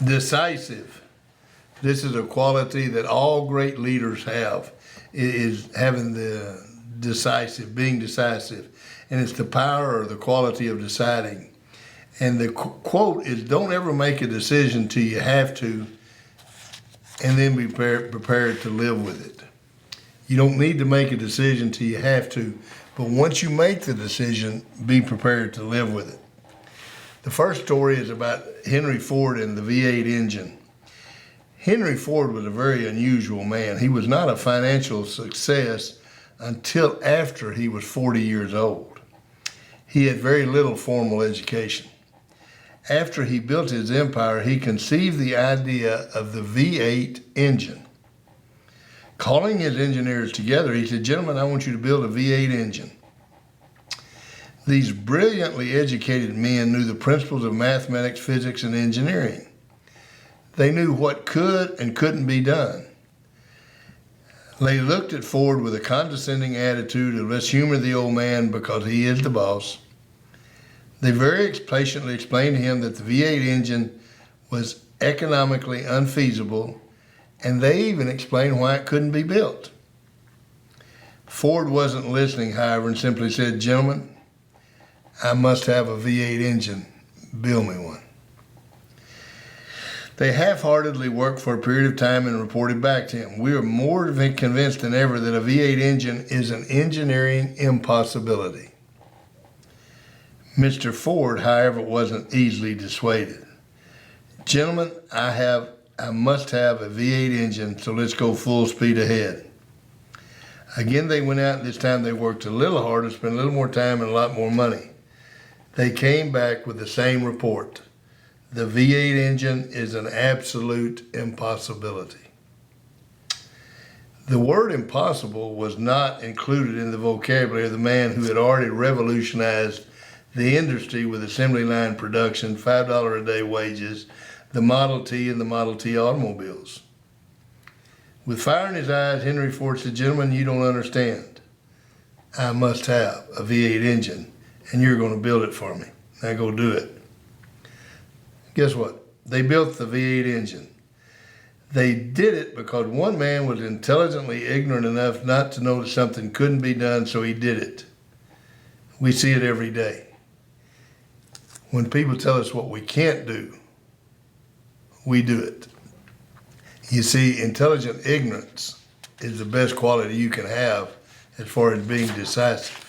Decisive. This is a quality that all great leaders have, is having the decisive, being decisive. And it's the power or the quality of deciding. And the quote is, don't ever make a decision till you have to, and then be prepared to live with it. You don't need to make a decision till you have to, but once you make the decision, be prepared to live with it. The first story is about Henry Ford and the V8 engine. Henry Ford was a very unusual man. He was not a financial success until after he was 40 years old. He had very little formal education. After he built his empire, he conceived the idea of the V8 engine. Calling his engineers together, he said, "Gentlemen, I want you to build a V8 engine." These brilliantly educated men knew the principles of mathematics, physics, and engineering. They knew what could and couldn't be done. They looked at Ford with a condescending attitude of, let's humor the old man because he is the boss. They very patiently explained to him that the V8 engine was economically unfeasible, and they even explained why it couldn't be built. Ford wasn't listening, however, and simply said, "Gentlemen, I must have a V8 engine. Build me one." They half-heartedly worked for a period of time and reported back to him. "We are more convinced than ever that a V8 engine is an engineering impossibility." Mr. Ford, however, wasn't easily dissuaded. "Gentlemen, I must have a V8 engine, so let's go full speed ahead." Again, they went out, and this time they worked a little harder, spent a little more time and a lot more money. They came back with the same report. The V8 engine is an absolute impossibility. The word impossible was not included in the vocabulary of the man who had already revolutionized the industry with assembly line production, $5 a day wages, the Model T and the Model T automobiles. With fire in his eyes, Henry Ford said, "Gentlemen, you don't understand. I must have a V8 engine, and you're going to build it for me. Now go do it." Guess what? They built the V8 engine. They did it because one man was intelligently ignorant enough not to know that something couldn't be done, so he did it. We see it every day. When people tell us what we can't do, we do it. You see, intelligent ignorance is the best quality you can have as far as being decisive.